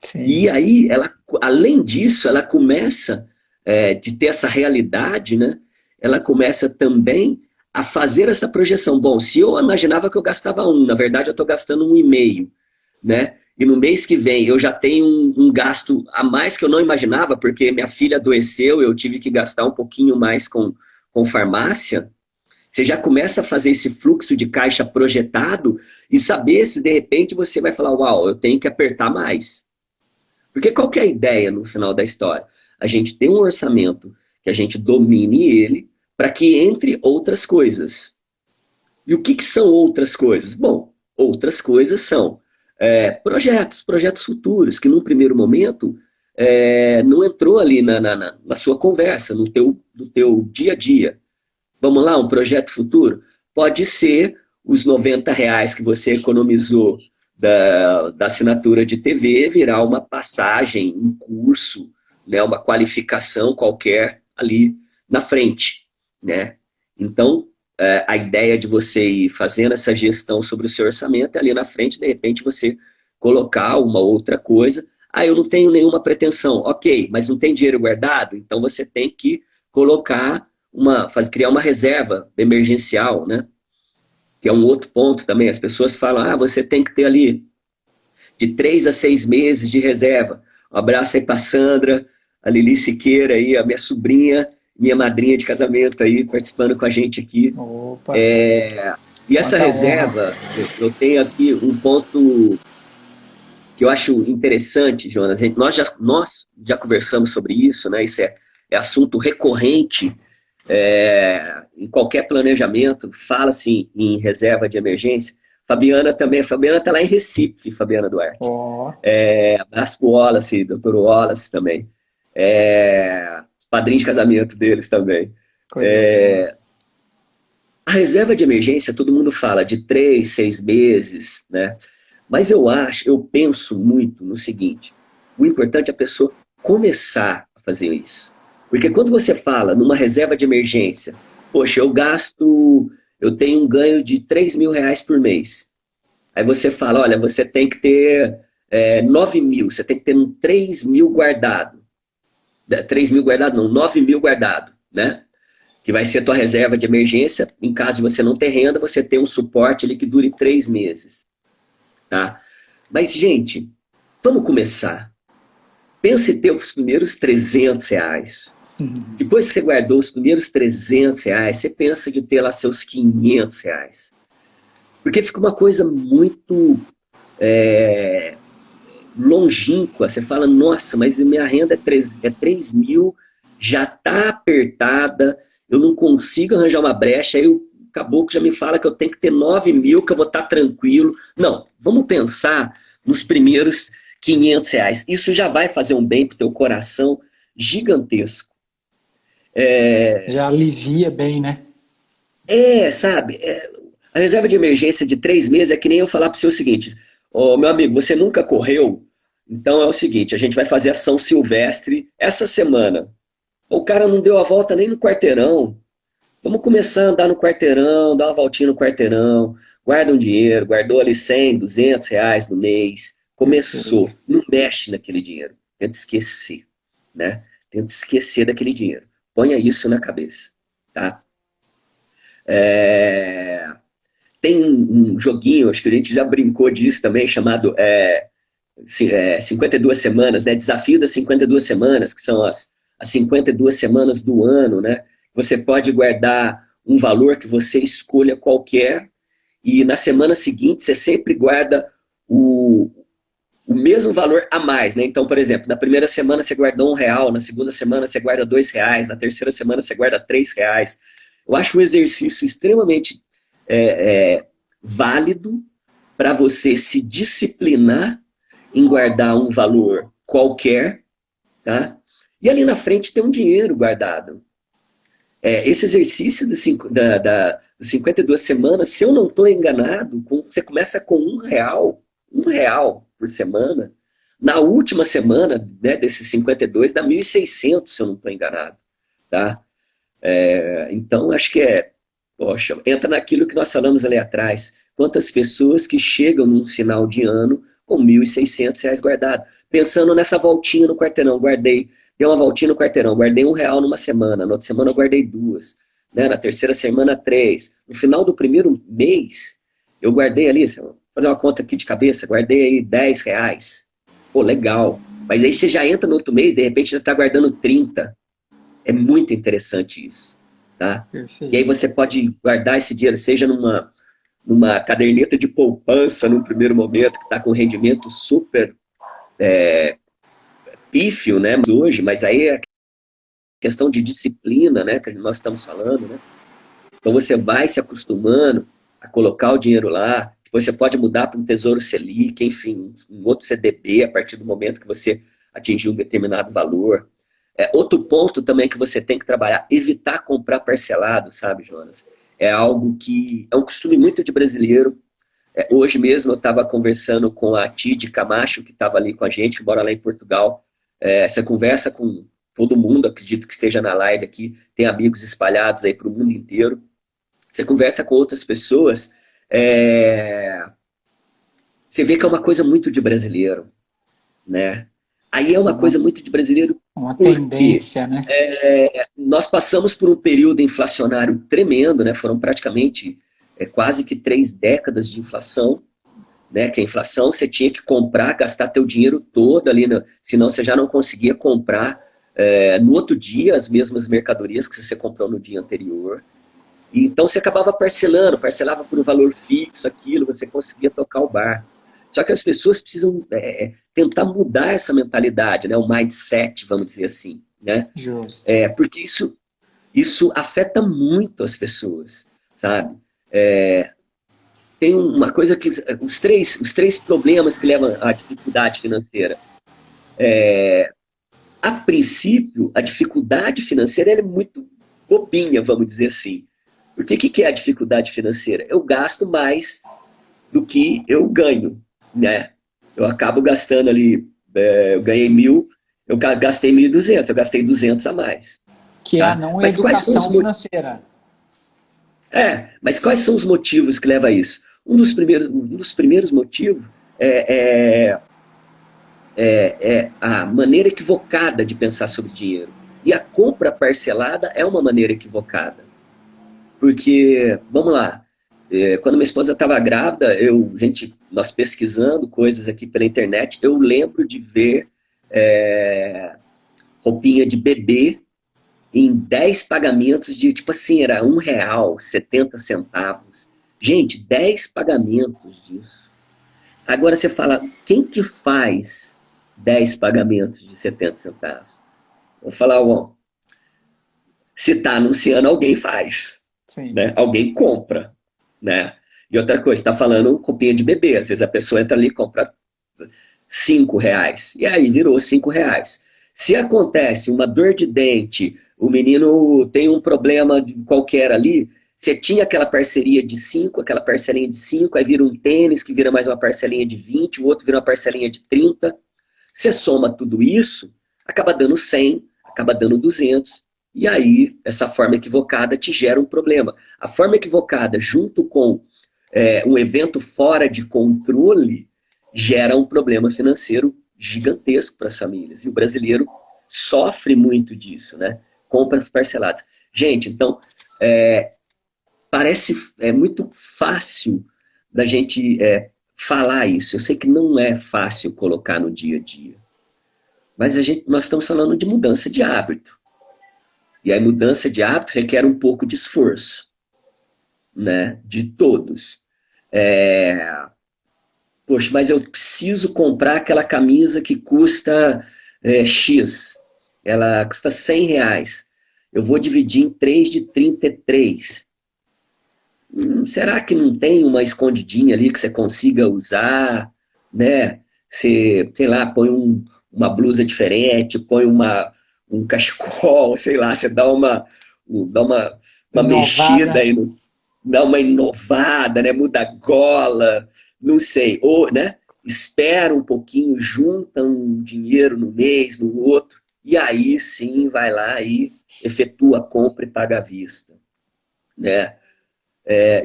E Sim. aí, ela, além disso, ela começa, de ter essa realidade, né? Ela começa também a fazer essa projeção. Bom, se eu imaginava que eu gastava 1, na verdade eu estou gastando 1,5, né? E no mês que vem eu já tenho um gasto a mais que eu não imaginava, porque minha filha adoeceu, eu tive que gastar um pouquinho mais com farmácia. Você já começa a fazer esse fluxo de caixa projetado e saber se de repente você vai falar, uau, eu tenho que apertar mais. Porque qual que é a ideia no final da história? A gente tem um orçamento que a gente domine ele para que entre outras coisas. E o que são outras coisas? Bom, outras coisas são Projetos futuros, que num primeiro momento não entrou ali na sua conversa, no teu dia a dia. Vamos lá, um projeto futuro? Pode ser os R$ 90 que você economizou da assinatura de TV virar uma passagem, um curso, né, uma qualificação qualquer ali na frente, né? Então, a ideia de você ir fazendo essa gestão sobre o seu orçamento é ali na frente, de repente você colocar uma outra coisa. Ah, eu não tenho nenhuma pretensão. Ok, mas não tem dinheiro guardado? Então você tem que colocar criar uma reserva emergencial, né? Que é um outro ponto também. As pessoas falam, você tem que ter ali de 3 a 6 meses de reserva. Um abraço aí para Sandra, a Lili Siqueira aí, a minha sobrinha, minha madrinha de casamento aí, participando com a gente aqui. Opa, E essa quanta honra. reserva, eu tenho aqui um ponto que eu acho interessante, Jonas. Nós já conversamos sobre isso, né? Isso é assunto recorrente em qualquer planejamento. Fala-se em reserva de emergência. Fabiana também. Fabiana está lá em Recife, Fabiana Duarte. Ó, Abraço pro Wallace, doutor Wallace também. Padrinho de casamento deles também. coisa boa. A reserva de emergência, todo mundo fala de 3, 6 meses, né? Mas eu penso muito no seguinte: o importante é a pessoa começar a fazer isso. Porque quando você fala numa reserva de emergência, poxa, eu tenho um ganho de R$ 3.000 por mês. Aí você fala, olha, você tem que ter 9 mil, você tem que ter 3 mil guardado. 3 mil guardado não, 9 mil guardado, né? Que vai ser a tua reserva de emergência. Em caso de você não ter renda, você tem um suporte ali que dure 3 meses. Tá? Mas, gente, vamos começar. Pense em ter os primeiros R$ 300. Depois que você guardou os primeiros R$ 300, você pensa de ter lá seus R$ 500. Porque fica uma coisa muito longínqua. Você fala, nossa, mas minha renda é 3 mil, já está apertada, eu não consigo arranjar uma brecha, aí o caboclo já me fala que eu tenho que ter 9 mil, que eu vou estar tranquilo. Não, vamos pensar nos primeiros R$ 500. Isso já vai fazer um bem para o teu coração gigantesco. Já alivia bem, né? Sabe? A reserva de emergência de 3 meses é que nem eu falar para você o seguinte: meu amigo, você nunca correu? Então é o seguinte, a gente vai fazer ação silvestre essa semana. O cara não deu a volta nem no quarteirão. Vamos começar a andar no quarteirão, dar uma voltinha no quarteirão, guarda um dinheiro, guardou ali 100, R$ 200 no mês, começou, Perfeito. não mexe naquele dinheiro, tenta esquecer, né? Tenta esquecer daquele dinheiro. Ponha isso na cabeça, tá? Tem um joguinho, acho que a gente já brincou disso também, chamado 52 semanas, né? Desafio das 52 semanas, que são as 52 semanas do ano, né? Você pode guardar um valor que você escolha qualquer e na semana seguinte você sempre guarda o mesmo valor a mais, né? Então, por exemplo, na primeira semana você guardou R$ 1, na segunda semana você guarda R$ 2, na terceira semana você guarda R$ 3. Eu acho um exercício extremamente válido para você se disciplinar em guardar um valor qualquer, tá? E ali na frente tem um dinheiro guardado. Esse exercício das 52 semanas, se eu não estou enganado, você começa com R$ 1 por semana. Na última semana, né, desses 52, dá 1.600, se eu não estou enganado. Tá? Então, acho que poxa, entra naquilo que nós falamos ali atrás. Quantas pessoas que chegam no final de ano com R$ 1.600 guardado. Pensando nessa voltinha no quarteirão, dei uma voltinha no quarteirão, guardei R$ 1 numa semana, na outra semana eu guardei 2, né? Na terceira semana 3. No final do primeiro mês, eu guardei ali, vou fazer uma conta aqui de cabeça, guardei aí R$ 10. Pô, legal. Mas aí você já entra no outro mês, de repente já está guardando 30. É muito interessante isso, tá? E aí Perfeito. você pode guardar esse dinheiro, seja numa caderneta de poupança no primeiro momento, que está com rendimento super pífio, né? Hoje, mas aí é questão de disciplina, né? Que nós estamos falando, né? Então você vai se acostumando a colocar o dinheiro lá, depois você pode mudar para um Tesouro Selic, enfim, um outro CDB a partir do momento que você atingir um determinado valor. Outro ponto também que você tem que trabalhar, evitar comprar parcelado, sabe, Jonas? É algo que é um costume muito de brasileiro. Hoje mesmo eu estava conversando com a Tid Camacho, que estava ali com a gente, que mora lá em Portugal. Você conversa com todo mundo, acredito que esteja na live aqui, tem amigos espalhados aí para o mundo inteiro. Você conversa com outras pessoas, você vê que é uma coisa muito de brasileiro, né? Aí é uma coisa muito de brasileiro Uma porque tendência, né? nós passamos por um período inflacionário tremendo, né? Foram praticamente quase que 3 décadas de inflação, né? Que a inflação você tinha que comprar, gastar teu dinheiro todo ali, né? Senão você já não conseguia comprar no outro dia as mesmas mercadorias que você comprou no dia anterior. E então você acabava parcelava por um valor fixo aquilo, você conseguia tocar o bar. Só que as pessoas precisam tentar mudar essa mentalidade, né? O mindset, vamos dizer assim, né? Justo. Porque isso afeta muito as pessoas, sabe? Tem uma coisa que os três problemas que levam à dificuldade financeira. A princípio, a dificuldade financeira ela é muito bobinha, vamos dizer assim. Porque o que é a dificuldade financeira? Eu gasto mais do que eu ganho, né? Eu acabo gastando ali, eu ganhei 1.000, eu gastei 1.200, eu gastei 200 a mais. Que é a Tá? não Mas quais são educação financeira. mas quais são os motivos que levam a isso? Um dos primeiros motivos é a maneira equivocada de pensar sobre dinheiro. E a compra parcelada é uma maneira equivocada. Porque, vamos lá, quando minha esposa estava grávida, nós pesquisando coisas aqui pela internet, eu lembro de ver roupinha de bebê em 10 pagamentos de, tipo assim, era R$ 1, 70 centavos. Gente, 10 pagamentos disso. Agora você fala, quem que faz 10 pagamentos de 70 centavos? Vou falar, bom, se está anunciando, alguém faz. Sim. Né? Alguém compra. Né? E outra coisa, está falando roupinha de bebê. Às vezes a pessoa entra ali e compra R$ 5. E aí virou R$ 5. Se acontece uma dor de dente, o menino tem um problema qualquer ali, você tinha aquela parceria de 5, aquela parcelinha de 5, aí vira um tênis que vira mais uma parcelinha de 20, o outro vira uma parcelinha de 30. Você soma tudo isso, acaba dando 100, acaba dando 200. E aí, essa forma equivocada te gera um problema. A forma equivocada, junto com um evento fora de controle, gera um problema financeiro gigantesco para as famílias. E o brasileiro sofre muito disso, né? Compras parceladas. Gente, então, parece muito fácil da gente falar isso. Eu sei que não é fácil colocar no dia a dia. Mas nós estamos falando de mudança de hábito. E a mudança de hábito requer um pouco de esforço, né? De todos. Poxa, mas eu preciso comprar aquela camisa que custa X. Ela custa R$ 100. Eu vou dividir em 3 de 33. Será que não tem uma escondidinha ali que você consiga usar, né? Você, sei lá, põe uma blusa diferente, põe um cachecol, sei lá, você dá uma mexida Inovada. aí, dá uma inovada, né? Muda a gola, não sei, ou, né? Espera um pouquinho, junta um dinheiro no mês, no outro, e aí sim vai lá e efetua a compra e paga à vista, né?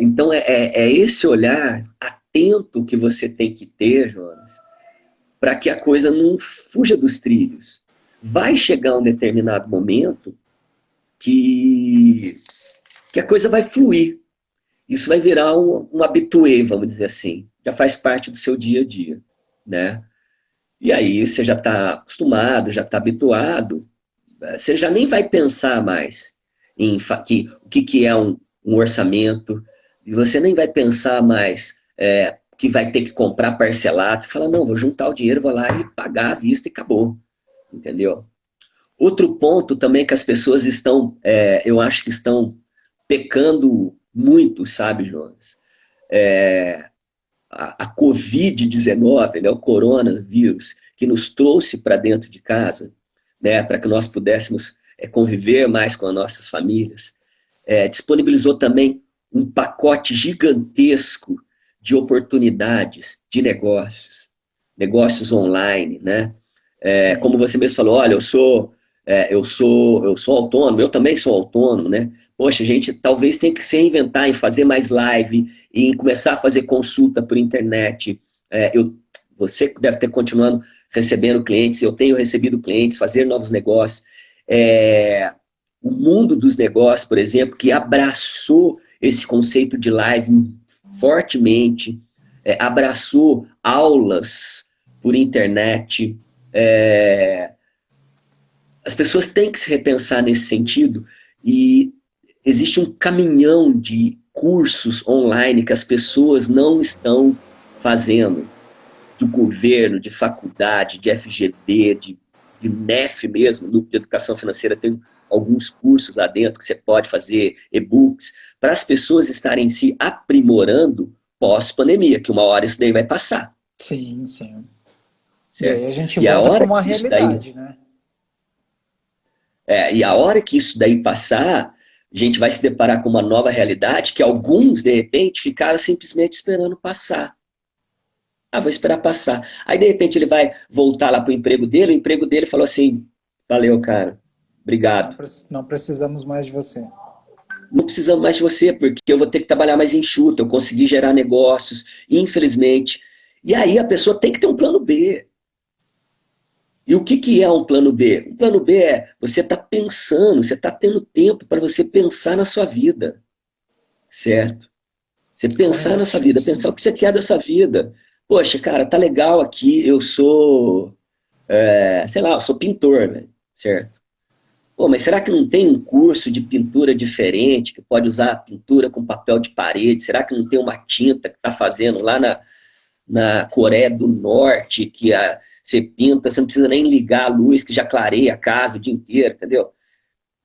Então é esse olhar atento que você tem que ter, Jonas, para que a coisa não fuja dos trilhos. Vai chegar um determinado momento que a coisa vai fluir. Isso vai virar um habitué, vamos dizer assim. Já faz parte do seu dia a dia, né? E aí você já está acostumado, já está habituado, você já nem vai pensar mais em o que é um orçamento, e você nem vai pensar mais que vai ter que comprar parcelado. Você fala, não, vou juntar o dinheiro, vou lá e pagar à vista e acabou. Entendeu? Outro ponto também que as pessoas estão, eu acho que estão pecando muito, sabe, Jonas? a Covid-19, né, o coronavírus, que nos trouxe para dentro de casa, né, para que nós pudéssemos conviver mais com as nossas famílias, disponibilizou também um pacote gigantesco de oportunidades de negócios, negócios online, né? Como você mesmo falou, olha, eu sou autônomo, eu também sou autônomo, né? Poxa, a gente talvez tenha que se reinventar em fazer mais live, em começar a fazer consulta por internet. Você deve ter continuando recebendo clientes, eu tenho recebido clientes, fazer novos negócios. O mundo dos negócios, por exemplo, que abraçou esse conceito de live fortemente, abraçou aulas por internet. As pessoas têm que se repensar nesse sentido e existe um caminhão de cursos online que as pessoas não estão fazendo, do governo, de faculdade, de FGV, de NEF mesmo, Núcleo de Educação Financeira, tem alguns cursos lá dentro que você pode fazer, e-books, para as pessoas estarem se aprimorando pós-pandemia, que uma hora isso daí vai passar. Sim, sim. E Certo? aí a gente E a volta para hora uma que isso daí, realidade, né? e a hora que isso daí passar, a gente vai se deparar com uma nova realidade que alguns, de repente, ficaram simplesmente esperando passar. Vou esperar passar. Aí, de repente, ele vai voltar lá para o emprego dele falou assim, valeu, cara, obrigado. Não precisamos mais de você. Não precisamos mais de você, porque eu vou ter que trabalhar mais enxuto, eu consegui gerar negócios, infelizmente. E aí a pessoa tem que ter um plano B. E o que é um plano B? Um plano B é você está pensando, você está tendo tempo para você pensar na sua vida. Certo? Você pensar na sua vida, pensar o que você quer dessa vida. Poxa, cara, tá legal aqui, eu sou, sei lá, eu sou pintor, né? Certo? Pô, mas será que não tem um curso de pintura diferente, que pode usar a pintura com papel de parede? Será que não tem uma tinta que está fazendo lá na Coreia do Norte, que você pinta, você não precisa nem ligar a luz, que já clareia a casa o dia inteiro, entendeu?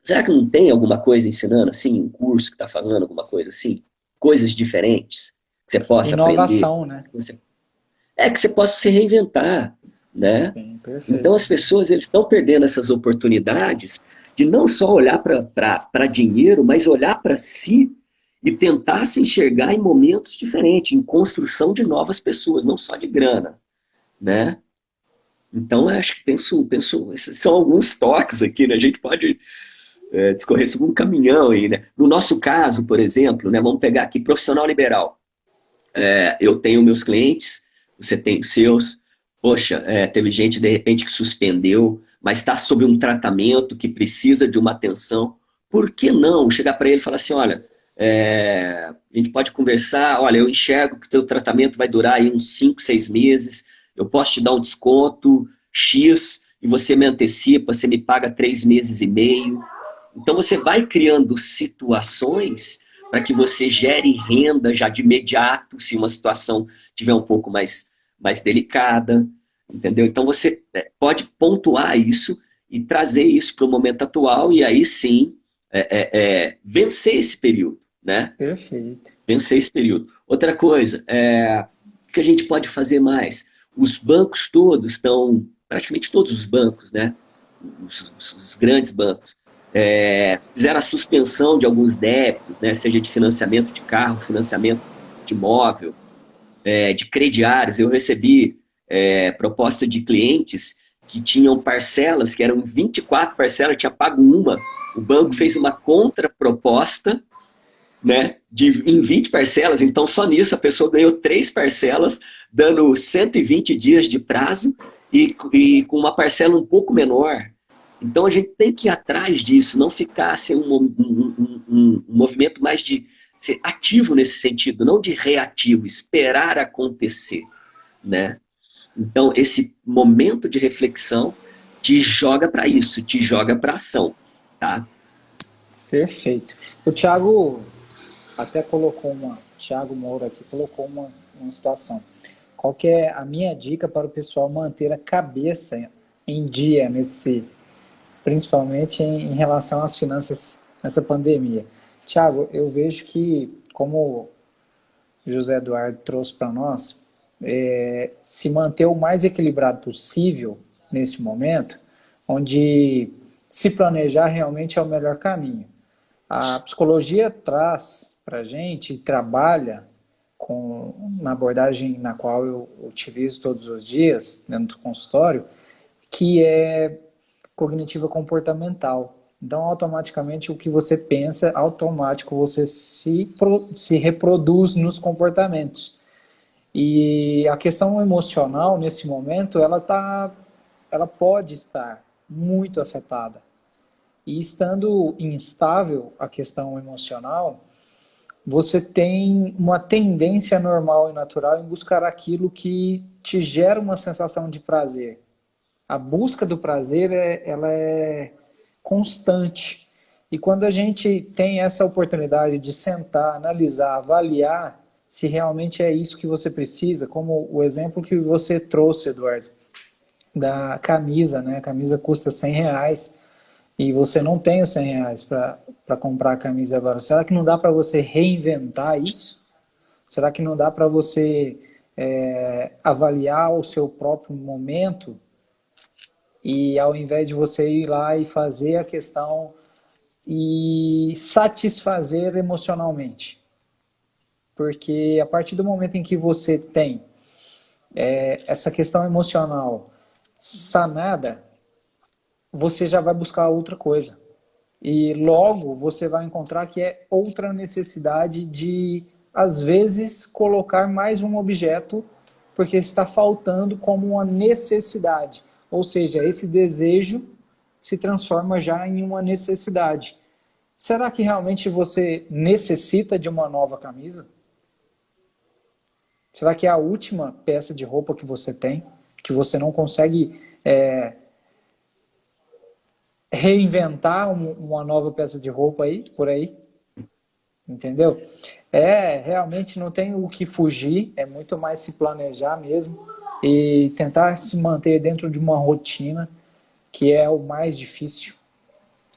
Será que não tem alguma coisa ensinando assim, um curso que está falando alguma coisa assim? Coisas diferentes que você possa aprender? Inovação, né? Que você possa se reinventar, né? Sim, Então perfeito. as pessoas eles estão perdendo essas oportunidades de não só olhar para dinheiro, mas olhar para si e tentar se enxergar em momentos diferentes, em construção de novas pessoas, não só de grana, né? Então, eu acho que penso, esses são alguns toques aqui, né? A gente pode discorrer sobre um caminhão aí, né? No nosso caso, por exemplo, né? Vamos pegar aqui profissional liberal. Eu tenho meus clientes, você tem os seus. Poxa, teve gente de repente que suspendeu, mas está sob um tratamento que precisa de uma atenção. Por que não chegar para ele e falar assim, olha, a gente pode conversar, olha, eu enxergo que o teu tratamento vai durar aí uns 5, 6 meses, eu posso te dar um desconto X e você me antecipa, você me paga 3 meses e meio. Então você vai criando situações para que você gere renda já de imediato, se uma situação tiver um pouco mais delicada, entendeu? Então você pode pontuar isso e trazer isso para o momento atual e aí sim vencer esse período, né? Perfeito. Vencer esse período. Outra coisa, o que a gente pode fazer mais? Os bancos todos estão, praticamente todos os bancos, né? Os grandes bancos, fizeram a suspensão de alguns débitos, né? Seja de financiamento de carro, financiamento de imóvel, de crediários. Eu recebi proposta de clientes que tinham parcelas, que eram 24 parcelas, tinha pago uma. O banco fez uma contraproposta, né, em 20 parcelas, então só nisso a pessoa ganhou 3 parcelas, dando 120 dias de prazo e com uma parcela um pouco menor. Então a gente tem que ir atrás disso, não ficar assim, um movimento mais de ser ativo nesse sentido, não de reativo, esperar acontecer, né? Então esse momento de reflexão te joga para isso, te joga para ação, tá? Perfeito. O Thiago até colocou Thiago Moura aqui colocou uma situação. Qual que é a minha dica para o pessoal manter a cabeça em dia principalmente em relação às finanças nessa pandemia? Thiago, eu vejo que como José Eduardo trouxe para nós, se manter o mais equilibrado possível nesse momento, onde se planejar realmente é o melhor caminho. A psicologia traz para a gente e trabalha na abordagem na qual eu utilizo todos os dias dentro do consultório, que é cognitiva comportamental. Então, automaticamente, o que você pensa, automático você se reproduz nos comportamentos. E a questão emocional, nesse momento, ela pode estar muito afetada. E estando instável a questão emocional, você tem uma tendência normal e natural em buscar aquilo que te gera uma sensação de prazer. A busca do prazer, ela é constante. E quando a gente tem essa oportunidade de sentar, analisar, avaliar se realmente é isso que você precisa, como o exemplo que você trouxe, Eduardo, da camisa, né? A camisa custa R$ 100 e você não tem os R$ 100 para comprar a camisa agora. Será que não dá para você reinventar isso? Será que não dá para você avaliar o seu próprio momento e ao invés de você ir lá e fazer a questão e satisfazer emocionalmente? Porque a partir do momento em que você tem essa questão emocional sanada, você já vai buscar outra coisa. E logo você vai encontrar que é outra necessidade de, às vezes, colocar mais um objeto porque está faltando como uma necessidade. Ou seja, esse desejo se transforma já em uma necessidade. Será que realmente você necessita de uma nova camisa? Será que é a última peça de roupa que você tem, que você não consegue reinventar uma nova peça de roupa aí, por aí? Entendeu? Realmente não tem o que fugir, é muito mais se planejar mesmo e tentar se manter dentro de uma rotina, que é o mais difícil.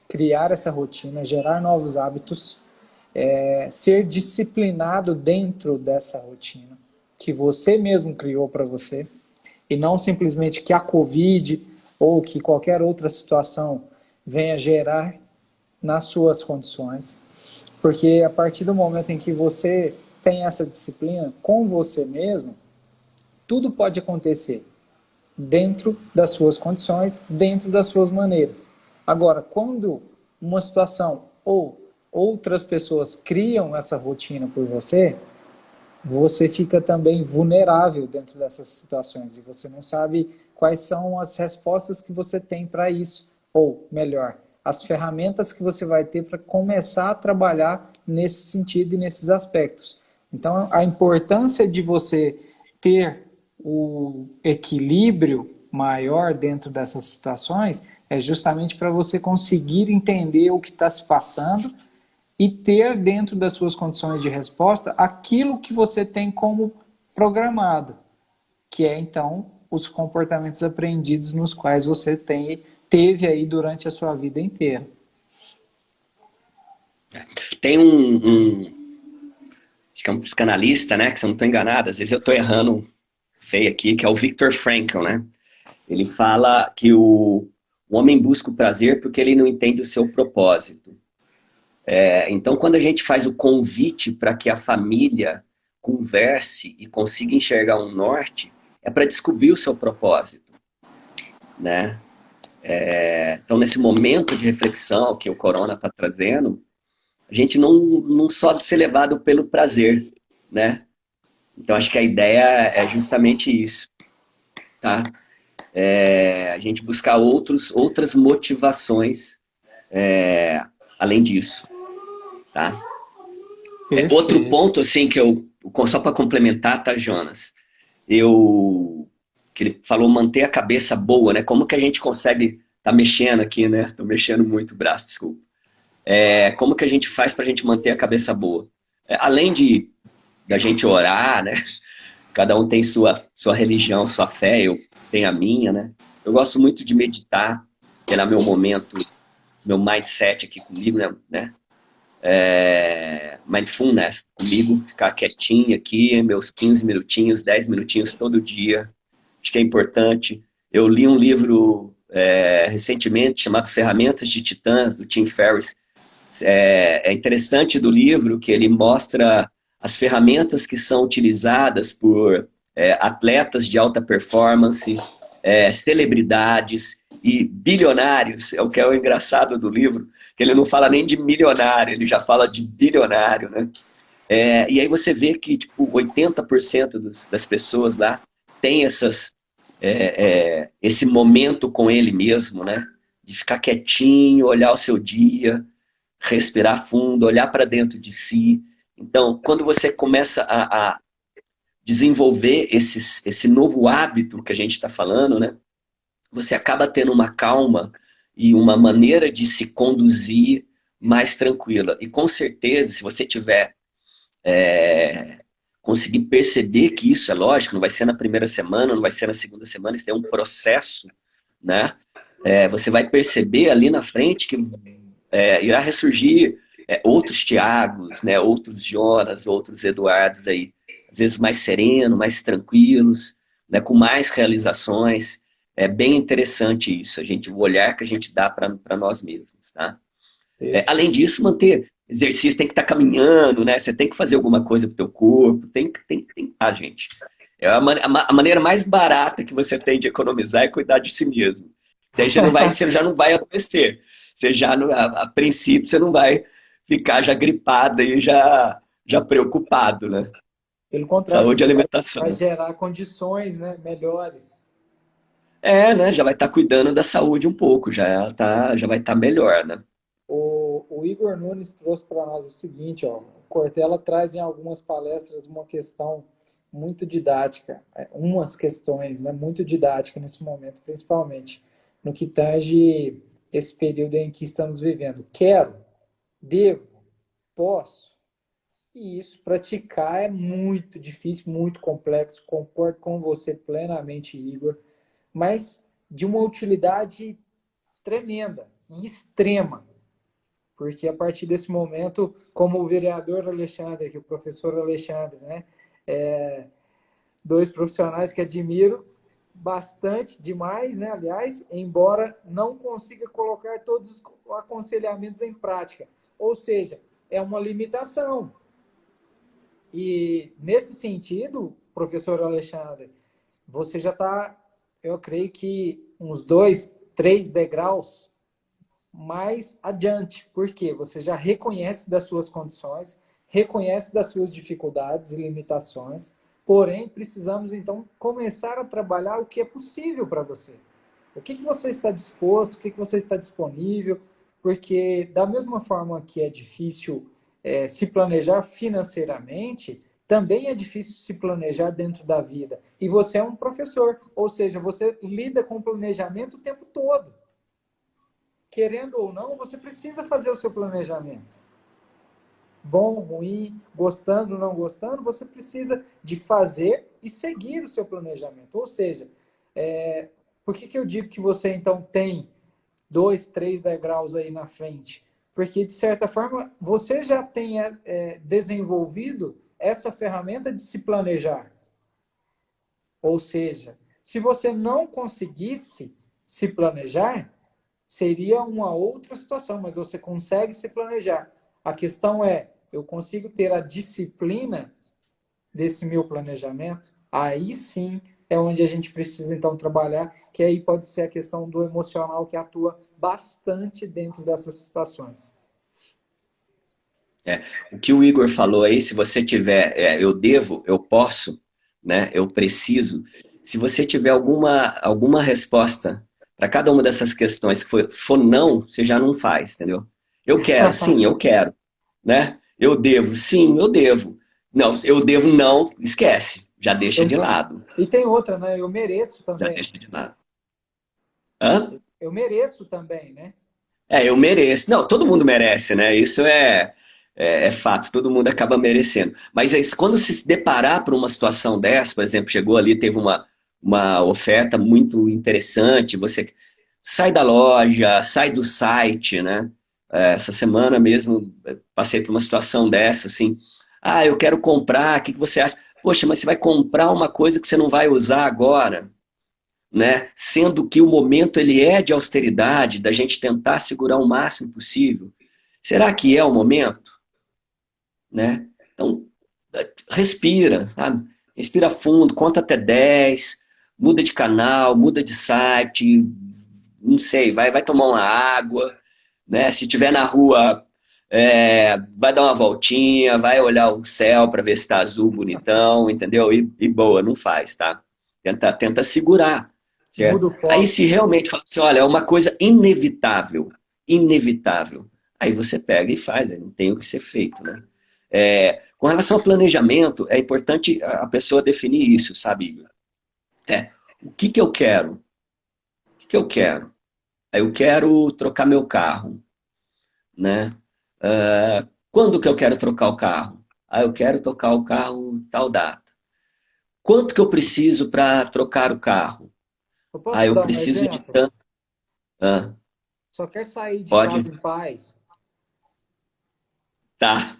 Criar essa rotina, gerar novos hábitos, ser disciplinado dentro dessa rotina que você mesmo criou para você, e não simplesmente que a Covid ou que qualquer outra situação venha gerar nas suas condições. Porque a partir do momento em que você tem essa disciplina com você mesmo, tudo pode acontecer dentro das suas condições, dentro das suas maneiras. Agora, quando uma situação ou outras pessoas criam essa rotina por você, você fica também vulnerável dentro dessas situações e você não sabe quais são as respostas que você tem para isso, ou melhor, as ferramentas que você vai ter para começar a trabalhar nesse sentido e nesses aspectos. Então, a importância de você ter o equilíbrio maior dentro dessas situações é justamente para você conseguir entender o que está se passando e ter dentro das suas condições de resposta aquilo que você tem como programado, que é então os comportamentos aprendidos nos quais você teve aí durante a sua vida inteira. Tem acho que é um psicanalista, né, que se eu não estou enganado, às vezes eu estou errando feio aqui, que é o Viktor Frankl, né? Ele fala que o homem busca o prazer porque ele não entende o seu propósito. Então, quando a gente faz o convite para que a família converse e consiga enxergar um norte, é para descobrir o seu propósito, né? Então, nesse momento de reflexão que o Corona está trazendo, a gente não só ser levado pelo prazer, né? Então, acho que a ideia é justamente isso, tá? A gente buscar outras motivações além disso, tá? Outro ponto, assim, que só para complementar, tá, Jonas? Que ele falou manter a cabeça boa, né? Como que a gente consegue, tá mexendo aqui, né? Tô mexendo muito o braço, desculpa. Como que a gente faz pra gente manter a cabeça boa? Além de a gente orar, né? Cada um tem sua religião, sua fé, eu tenho a minha, né? Eu gosto muito de meditar, ter meu momento, meu mindset aqui comigo, né? mindfulness comigo, ficar quietinho aqui, meus 15 minutinhos, 10 minutinhos todo dia. Acho que é importante. Eu li um livro recentemente chamado Ferramentas de Titãs, do Tim Ferriss. É interessante do livro que ele mostra as ferramentas que são utilizadas por atletas de alta performance, celebridades e bilionários. É o que é o engraçado do livro, que ele não fala nem de milionário, ele já fala de bilionário, né? E aí você vê que tipo, 80% das pessoas lá tem esse momento com ele mesmo, né? De ficar quietinho, olhar o seu dia, respirar fundo, olhar para dentro de si. Então, quando você começa a desenvolver esse novo hábito que a gente está falando, né? Você acaba tendo uma calma e uma maneira de se conduzir mais tranquila. E com certeza, se você tiver conseguir perceber que isso é lógico, não vai ser na primeira semana, não vai ser na segunda semana, isso é um processo, né? Você vai perceber ali na frente que irá ressurgir outros Tiagos, né? Outros Jonas, outros Eduardos aí, às vezes mais serenos, mais tranquilos, né? Com mais realizações. É bem interessante isso, o olhar que a gente dá para nós mesmos, tá? Além disso, manter exercício, tem que estar caminhando, né? Você tem que fazer alguma coisa pro teu corpo, tem que estar, gente. A maneira mais barata que você tem de economizar é cuidar de si mesmo. Aí você já não vai adoecer. Você já, a princípio, você não vai ficar já gripado e já preocupado, né? Pelo contrário, Saúde e você alimentação. vai gerar condições, né, melhores. Né? Já vai estar cuidando da saúde um pouco, já vai estar melhor, né? O Igor Nunes trouxe para nós o seguinte, ó, o Cortella traz em algumas palestras uma questão muito didática, umas questões, né, muito didática nesse momento, principalmente no que tange esse período em que estamos vivendo. Quero, devo, posso. E isso praticar é muito difícil, muito complexo, concordo com você plenamente, Igor, mas de uma utilidade tremenda e extrema. Porque a partir desse momento, como o vereador Alexandre, que o professor Alexandre, né, dois profissionais que admiro bastante, demais, né, aliás, embora não consiga colocar todos os aconselhamentos em prática. Ou seja, é uma limitação. E nesse sentido, professor Alexandre, você já está, eu creio que uns 2, 3 degraus mais adiante, porque você já reconhece das suas condições, reconhece das suas dificuldades e limitações, porém precisamos então começar a trabalhar o que é possível para você. O que você está disposto, o que você está disponível, porque da mesma forma que é difícil se planejar financeiramente, também é difícil se planejar dentro da vida. E você é um professor, ou seja, você lida com planejamento o tempo todo. Querendo ou não, você precisa fazer o seu planejamento. Bom, ruim, gostando, não gostando, você precisa de fazer e seguir o seu planejamento. Ou seja, por que eu digo que você então tem 2, 3 degraus aí na frente? Porque, de certa forma, você já tem desenvolvido essa ferramenta de se planejar. Ou seja, se você não conseguisse se planejar, seria uma outra situação, mas você consegue se planejar. A questão é, eu consigo ter a disciplina desse meu planejamento? Aí sim é onde a gente precisa então trabalhar, que aí pode ser a questão do emocional que atua bastante dentro dessas situações. O que o Igor falou aí, se você tiver, eu devo, eu posso, né? Eu preciso. Se você tiver alguma resposta para cada uma dessas questões que for não, você já não faz, entendeu? Eu quero, sim, eu quero, né? Eu devo, sim, eu devo. Não, eu devo não, esquece, já deixa de lado. E tem outra, né? Eu mereço Já também. deixa de lado. Hã? Eu mereço também, né? Eu mereço. Não, todo mundo merece, né? Isso é fato, todo mundo acaba merecendo. Mas quando se deparar por uma situação dessa, por exemplo, chegou ali, teve uma oferta muito interessante, você sai da loja, sai do site, né? Essa semana mesmo passei por uma situação dessa, assim, ah, eu quero comprar, o que que você acha? Poxa, mas você vai comprar uma coisa que você não vai usar agora, né? Sendo que o momento ele é de austeridade, da gente tentar segurar o máximo possível. Será que é o momento, né? Então, respira, sabe? Respira fundo, conta até 10, muda de canal, muda de site, não sei, vai tomar uma água, né? Se tiver na rua, vai dar uma voltinha, vai olhar o céu para ver se está azul, bonitão, entendeu? E boa, não faz, tá? Tenta segurar, Muda certo? o Aí foco. se realmente fala assim, olha, é uma coisa inevitável, inevitável, aí você pega e faz, aí não tem o que ser feito, né? Com relação ao planejamento, é importante a pessoa definir isso, sabe, Igor? O que que eu quero? O que que eu quero? Aí eu quero trocar meu carro, né? Quando que eu quero trocar o carro? Ah, eu quero trocar o carro tal data. Quanto que eu preciso para trocar o carro? Eu Ah, posso te eu dar um preciso de exemplo? tanto. Ah, Só quer sair de casa pode? em paz. Tá.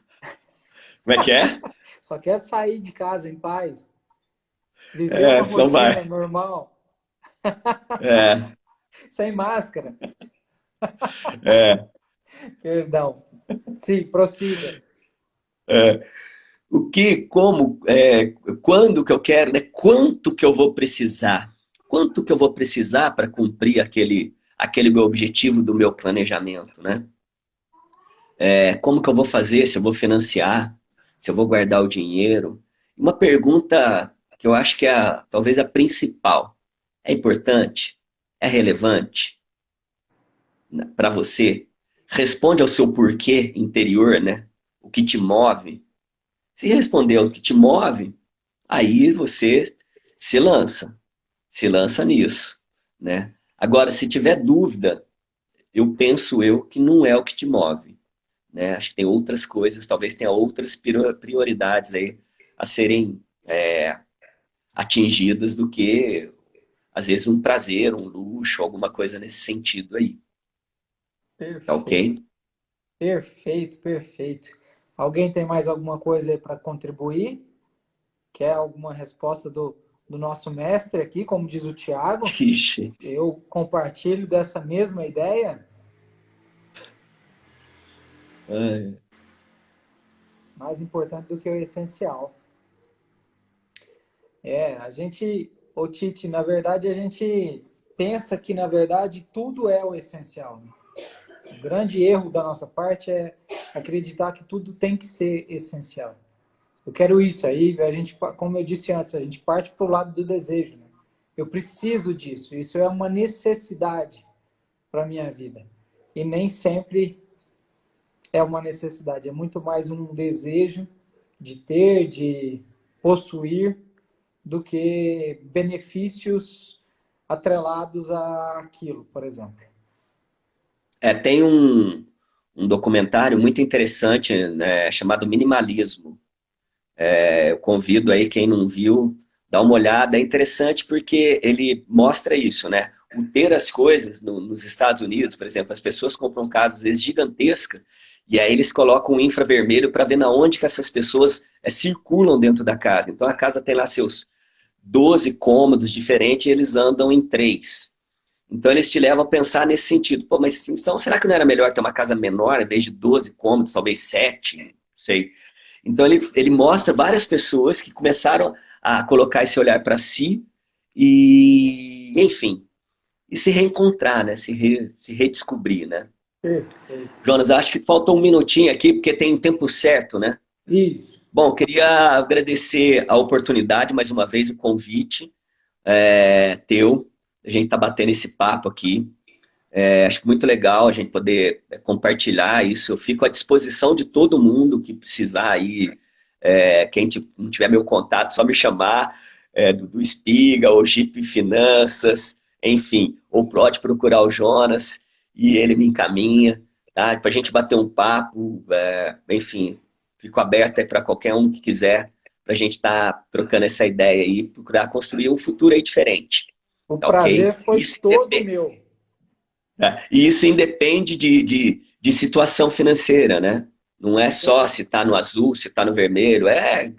Como é que é? Só quer sair de casa em paz. Viver uma Então rotina vai. normal, É, sem máscara. é, Perdão. Sim, prossiga. é. O que, como, quando que eu quero, né? Quanto que eu vou precisar? Quanto que eu vou precisar para cumprir aquele meu objetivo do meu planejamento, né? Como que eu vou fazer? Se eu vou financiar? Se eu vou guardar o dinheiro? Uma pergunta que eu acho que é talvez a principal. É importante? É relevante para você? Responde ao seu porquê interior, né? O que te move? Se responder o que te move, aí você se lança, se lança nisso, né? Agora, se tiver dúvida, eu penso que não é o que te move, né? Acho que tem outras coisas, talvez tenha outras prioridades aí a serem atingidas do que, às vezes, um prazer, um luxo, alguma coisa nesse sentido aí, tá Perfeito, ok? perfeito, perfeito. Alguém tem mais alguma coisa aí para contribuir? Quer alguma resposta do nosso mestre aqui, como diz o Tiago? Ixi, Eu compartilho dessa mesma ideia. ai, Mais importante do que o essencial. A gente, ô Tite, na verdade, a gente pensa que, na verdade, tudo é o essencial, né? O grande erro da nossa parte é acreditar que tudo tem que ser essencial. Eu quero isso aí, a gente, como eu disse antes, a gente parte para o lado do desejo, né? Eu preciso disso, isso é uma necessidade para a minha vida. E nem sempre é uma necessidade, é muito mais um desejo de ter, de possuir, do que benefícios atrelados àquilo, por exemplo. tem um documentário muito interessante, né, chamado Minimalismo. Eu convido aí quem não viu, dá uma olhada. É interessante porque ele mostra isso, né? O ter as coisas nos Estados Unidos, por exemplo, as pessoas compram casas às vezes gigantescas e aí eles colocam um infravermelho para ver na onde que essas pessoas circulam dentro da casa. Então a casa tem lá seus 12 cômodos diferentes e eles andam em três. Então eles te levam a pensar nesse sentido. Pô, mas então será que não era melhor ter uma casa menor em vez de 12 cômodos, talvez 7? Não sei. Então ele mostra várias pessoas que começaram a colocar esse olhar para si e, enfim, e se reencontrar, né? Se redescobrir, né? Perfeito. Jonas, acho que falta um minutinho aqui, porque tem um tempo certo, né? Isso. Bom, queria agradecer a oportunidade, mais uma vez, o convite teu. A gente tá batendo esse papo aqui. Acho muito legal a gente poder compartilhar isso. Eu fico à disposição de todo mundo que precisar aí. Quem não tiver meu contato, só me chamar do Espiga, ou Jeep Finanças, enfim. Ou pode procurar o Jonas e ele me encaminha, tá? Para a gente bater um papo, enfim. Fico aberto aí para qualquer um que quiser, para a gente estar trocando essa ideia aí, procurar construir um futuro aí diferente, O tá ok? prazer foi Isso todo meu. e isso independe de de situação financeira, né? Não é só se está no azul, se está no vermelho, é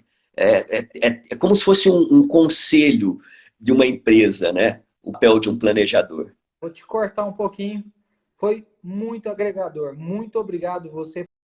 como se fosse um conselho de uma empresa, né? O papel de um planejador. Vou te cortar um pouquinho. Foi muito agregador. Muito obrigado você